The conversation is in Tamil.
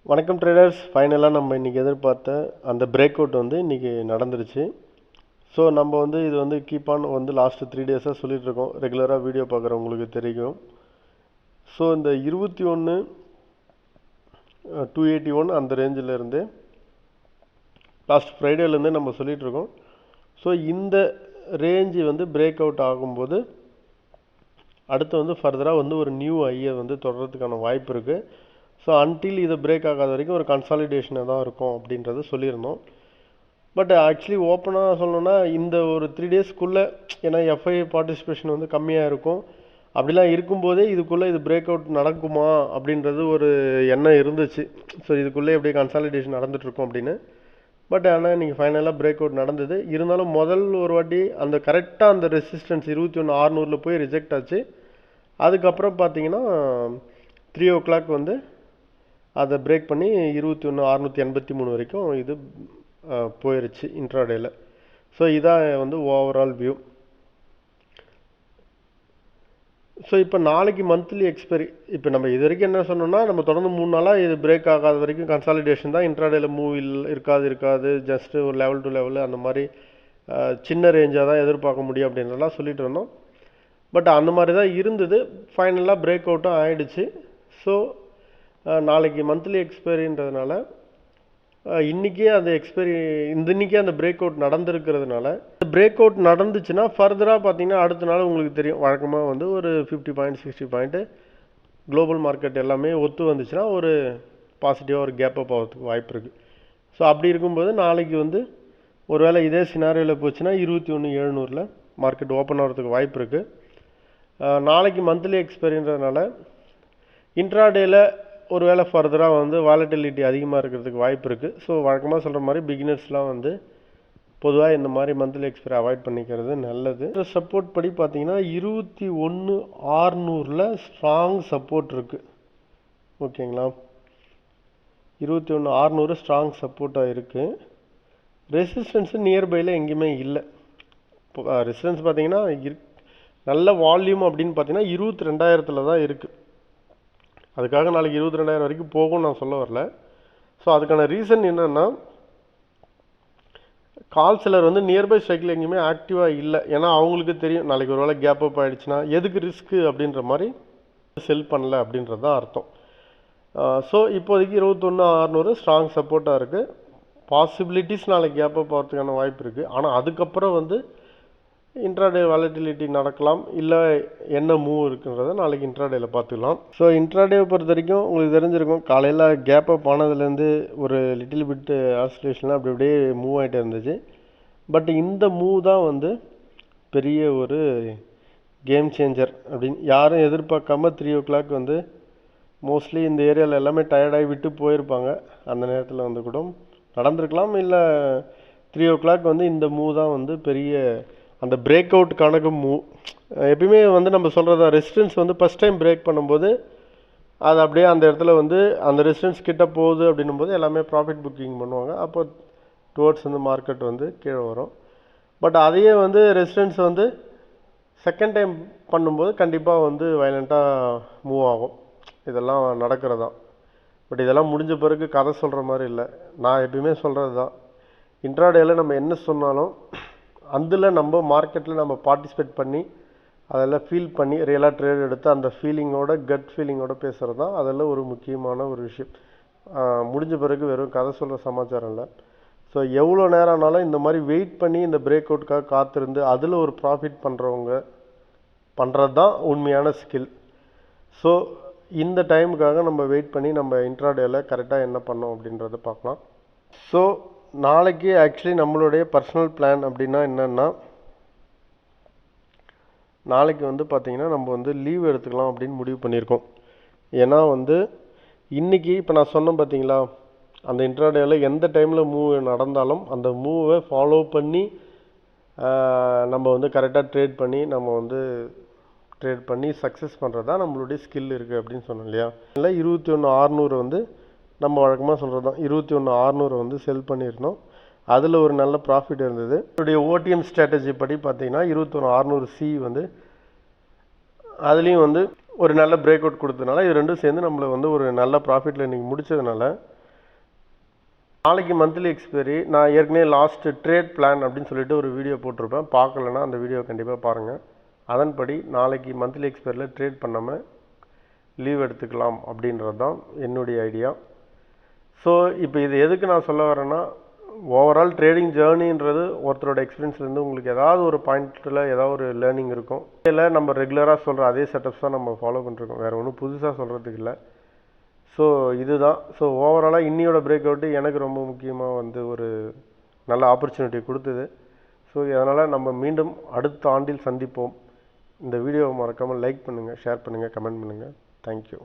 வணக்கம் ட்ரேடர்ஸ். ஃபைனலாக நம்ம இன்றைக்கி எதிர்பார்த்த அந்த பிரேக் அவுட் வந்து இன்றைக்கி நடந்துருச்சு. ஸோ நம்ம வந்து இது வந்து கீப் ஆன் வந்து லாஸ்ட்டு 3 டேஸாக சொல்லிகிட்ருக்கோம். ரெகுலராக வீடியோ பார்க்குறவங்களுக்கு தெரியும். ஸோ இந்த 21,281 அந்த ரேஞ்சிலேருந்து லாஸ்ட் ஃப்ரைடேலேருந்து நம்ம சொல்லிகிட்ருக்கோம். ஸோ இந்த ரேஞ்சு வந்து பிரேக் அவுட் ஆகும்போது அடுத்து வந்து ஃபர்தராக வந்து ஒரு நியூ ஐயை வந்து தொடர்றதுக்கான வாய்ப்பு இருக்குது. ஸோ அன்டில் இதை பிரேக் ஆகாத வரைக்கும் ஒரு கன்சாலிடேஷனாக தான் இருக்கும் அப்படின்றத சொல்லியிருந்தோம். பட் ஆக்சுவலி ஓப்பனாக சொல்லணும்னா இந்த ஒரு 3 டேஸ்க்குள்ளே, ஏன்னா எஃப்ஐ பார்ட்டிசிபேஷன் வந்து கம்மியாக இருக்கும், அப்படிலாம் இருக்கும்போதே இதுக்குள்ளே இது பிரேக் அவுட் நடக்குமா அப்படின்றது ஒரு எண்ணம் இருந்துச்சு. ஸோ இதுக்குள்ளே எப்படி கன்சாலிடேஷன் நடந்துகிட்ருக்கும் அப்படின்னு. பட் ஆனால் இன்றைக்கி ஃபைனலாக பிரேக் அவுட் நடந்தது. இருந்தாலும் முதல் ஒரு வாட்டி அந்த கரெக்டாக அந்த ரெசிஸ்டன்ஸ் 21,600 போய் ரிஜெக்ட் ஆச்சு. அதுக்கப்புறம் பார்த்தீங்கன்னா 3 o'clock வந்து அதை பிரேக் பண்ணி 21,683 வரைக்கும் இது போயிருச்சு இன்ட்ராடேயில். ஸோ இதான் வந்து ஓவரால் வியூ. ஸோ இப்போ நாளைக்கு மந்த்லி எக்ஸ்பைரி, இப்போ நம்ம இது வரைக்கும் என்ன சொன்னோம்னா, நம்ம தொடர்ந்து 3 நாளாக இது பிரேக் ஆகாத வரைக்கும் கன்சாலிடேஷன் தான். இன்ட்ராடேயில் மூவ் இருக்காது, ஜஸ்ட்டு ஒரு லெவல் டு லெவலு அந்த மாதிரி சின்ன ரேஞ்சாக தான் எதிர்பார்க்க முடியும் அப்படின்றலாம் சொல்லிட்டு இருந்தோம். பட் அந்த மாதிரி தான் இருந்தது. ஃபைனலாக பிரேக் அவுட்டும் ஆகிடுச்சு. ஸோ நாளைக்கு மந்த்லி எக்ஸ்பைரின்றதுனால இன்றைக்கே அந்த இன்றைக்கே அந்த பிரேக் அவுட் நடந்திருக்கிறதுனால, இந்த பிரேக் அவுட் நடந்துச்சுன்னா ஃபர்தராக பார்த்தீங்கன்னா அடுத்த நாள் உங்களுக்கு தெரியும், வழக்கமாக வந்து ஒரு 50 பாயிண்ட் 60 பாயிண்ட்டு குளோபல் மார்க்கெட் எல்லாமே ஒத்து வந்துச்சுன்னா ஒரு பாசிட்டிவாக ஒரு கேப் அப் ஆகிறதுக்கு வாய்ப்பு இருக்குது. ஸோ அப்படி இருக்கும்போது நாளைக்கு வந்து ஒருவேளை இதே சினாரியோவில் போச்சுன்னா 21,700 மார்க்கெட் ஓப்பன் ஆகிறதுக்கு வாய்ப்பு இருக்குது. நாளைக்கு மந்த்லி எக்ஸ்பைரின்றதுனால இன்ட்ராடேயில் ஒருவேளை ஃபர்தராக வந்து வாலட்டிலிட்டி அதிகமாக இருக்கிறதுக்கு வாய்ப்பு இருக்குது. ஸோ வழக்கமாக சொல்கிற மாதிரி பிகினர்ஸ்லாம் வந்து பொதுவாக இந்த மாதிரி மந்த்லி எக்ஸ்பைரி அவாய்ட் பண்ணிக்கிறது நல்லது. சப்போர்ட் படி பார்த்தீங்கன்னா 21,600 ஸ்ட்ராங் சப்போர்ட் இருக்குது. ஓகேங்களா, 21,600 ஸ்ட்ராங் சப்போர்ட்டாக இருக்குது. ரெசிஸ்டன்ஸு நியர்பையில் எங்கேயுமே இல்லை. ரெசிஸ்டன்ஸ் பார்த்தீங்கன்னா நல்ல வால்யூம் அப்படின்னு பார்த்தீங்கன்னா 22,000 தான் இருக்குது. அதுக்காக நாளைக்கு 22,000 வரைக்கும் போகும்னு நான் சொல்ல வரல. ஸோ அதுக்கான ரீசன் என்னென்னா, கால் செல்லர் வந்து நியர்பை ஸ்ட்ரைக்கில் எங்கேயுமே ஆக்டிவாக இல்லை. ஏன்னா அவங்களுக்கு தெரியும் நாளைக்கு ஒரு வேளை கேப் அப் ஆகிடுச்சுன்னா எதுக்கு ரிஸ்க்கு அப்படின்ற மாதிரி செல் பண்ணல அப்படின்றது தான் அர்த்தம். ஸோ இப்போதைக்கு 21,600 ஸ்ட்ராங் சப்போர்ட்டாக இருக்குது. பாசிபிலிட்டிஸ் நாளைக்கு கேப் அப் ஆகிறதுக்கான வாய்ப்பு இருக்குது. ஆனால் அதுக்கப்புறம் வந்து இன்ட்ராடே வாலட்டிலிட்டி நடக்கலாம், இல்லை என்ன மூவ் இருக்குன்றதை நாளைக்கு இன்ட்ராடேயில் பார்த்துக்கலாம். ஸோ இன்ட்ராடேவை பொறுத்த வரைக்கும் உங்களுக்கு தெரிஞ்சிருக்கும், காலையில் கேப் அப் ஆனதுலேருந்து ஒரு லிட்டில் பிட் ஆசிலேஷன்லாம் அப்படி அப்படியே மூவ் ஆகிட்டே இருந்துச்சு. பட் இந்த மூவ் தான் வந்து பெரிய ஒரு கேம் சேஞ்சர் அப்படின்னு யாரும் எதிர்பார்க்காம 3 o'clock வந்து மோஸ்ட்லி இந்த ஏரியாவில் எல்லாமே டயர்டாகி விட்டு போயிருப்பாங்க. அந்த நேரத்தில் வந்து கூட நடந்திருக்கலாம். இல்லை 3 o'clock வந்து இந்த மூவ் தான் வந்து பெரிய அந்த பிரேக் அவுட் கணக்கு மூவ். எப்பயுமே வந்து நம்ம சொல்கிறதா, ரெசிஸ்டன்ஸ் வந்து ஃபஸ்ட் டைம் பிரேக் பண்ணும்போது அது அப்படியே அந்த இடத்துல வந்து அந்த ரெசிஸ்டன்ஸ் கிட்ட போகுது அப்படின்னும் போது எல்லாமே ப்ராஃபிட் புக்கிங் பண்ணுவாங்க. அப்போ டுவர்ட்ஸ் வந்து மார்க்கெட் வந்து கீழே வரும். பட் அதையே வந்து ரெசிஸ்டன்ஸ் வந்து செகண்ட் டைம் பண்ணும்போது கண்டிப்பாக வந்து வயலண்ட்டாக மூவ் ஆகும். இதெல்லாம் நடக்கிறது தான். பட் இதெல்லாம் முடிஞ்ச பிறகு கதை சொல்கிற மாதிரி இல்லை. நான் எப்பயுமே சொல்கிறது தான், இன்ட்ராடேயில் நம்ம என்ன சொன்னாலும் அதில் நம்ம மார்க்கெட்டில் நம்ம பார்ட்டிசிபேட் பண்ணி அதெல்லாம் ஃபீல் பண்ணி ரியலாக ட்ரேட் எடுத்து அந்த ஃபீலிங்கோட கட் ஃபீலிங்கோட பேசுகிறது தான் அதெல்லாம் ஒரு முக்கியமான ஒரு விஷயம். முடிஞ்ச பிறகு வெறும் கதை சொல்கிற சமாச்சாரம் இல்லை. ஸோ எவ்வளோ நேரம் ஆனாலும் இந்த மாதிரி வெயிட் பண்ணி இந்த பிரேக் அவுட்காக காத்திருந்து அதில் ஒரு ப்ராஃபிட் பண்ணுறவங்க பண்ணுறது தான் உண்மையான ஸ்கில். ஸோ இந்த டைமுக்காக நம்ம வெயிட் பண்ணி நம்ம இன்ட்ராடேயில் கரெக்டாக என்ன பண்ணோம் அப்படின்றத பார்க்கலாம். ஸோ நாளைக்கு ஆக்சுவலி நம்மளுடைய பர்சனல் பிளான் அப்படின்னா என்னென்னா, நாளைக்கு வந்து பார்த்திங்கன்னா நம்ம வந்து லீவ் எடுத்துக்கலாம் அப்படின்னு முடிவு பண்ணியிருக்கோம். ஏன்னா வந்து இன்றைக்கி இப்போ நான் சொன்னேன் பார்த்தீங்களா, அந்த இன்ட்ராடேயில் எந்த டைமில் மூவ் நடந்தாலும் அந்த மூவை ஃபாலோ பண்ணி நம்ம வந்து கரெக்டாக ட்ரேட் பண்ணி சக்ஸஸ் பண்ணுறது தான் நம்மளுடைய ஸ்கில் இருக்குது அப்படின்னு சொன்னோம் இல்லையா. இல்லை 21,600 வந்து நம்ம வழக்கமாக சொல்கிறது தான், 21,600 வந்து செல் பண்ணியிருந்தோம். அதில் ஒரு நல்ல ப்ராஃபிட் இருந்தது. என்னுடைய ஓடிஎம் ஸ்ட்ராட்டஜி படி பார்த்தீங்கன்னா 21,600 வந்து அதுலேயும் வந்து ஒரு நல்ல பிரேக் அவுட் கொடுத்ததுனால இது ரெண்டும் சேர்ந்து நம்மளை வந்து ஒரு நல்ல ப்ராஃபிட்டில் இன்றைக்கி முடித்ததுனால நாளைக்கு மந்த்லி எக்ஸ்பைரி. நான் ஏற்கனவே லாஸ்ட் ட்ரேட் பிளான் அப்படின்னு சொல்லிட்டு ஒரு வீடியோ போட்டிருப்பேன். பார்க்கலன்னா அந்த வீடியோ கண்டிப்பாக பாருங்கள். அதன்படி நாளைக்கு மந்த்லி எக்ஸ்பைரியில் ட்ரேட் பண்ணாமல் லீவ் எடுத்துக்கலாம் அப்படின்றது தான் என்னுடைய ஐடியா. ஸோ இப்போ இது எதுக்கு நான் சொல்ல வரேன்னா, ஓவரால் ட்ரேடிங் ஜேர்னின்றது ஒருத்தரோட எக்ஸ்பீரியன்ஸ்லேருந்து உங்களுக்கு ஏதாவது ஒரு பாயிண்ட்டில் ஏதாவது ஒரு லேர்னிங் இருக்கும். இதில் நம்ம ரெகுலராக சொல்கிற அதே செட்டப்ஸ் தான் நம்ம ஃபாலோ பண்ணிருக்கோம். வேறு ஒன்றும் புதுசாக சொல்கிறதுக்கு இல்லை. ஸோ இதுதான். ஸோ ஓவராலாக இன்னியோட பிரேக் அவுட்டு எனக்கு ரொம்ப முக்கியமாக வந்து ஒரு நல்ல ஆப்பர்ச்சுனிட்டி கொடுத்தது. ஸோ அதனால் நம்ம மீண்டும் அடுத்த ஆண்டில் சந்திப்போம். இந்த வீடியோவை மறக்காமல் லைக் பண்ணுங்கள், ஷேர் பண்ணுங்கள், கமெண்ட் பண்ணுங்கள். தேங்க்யூ.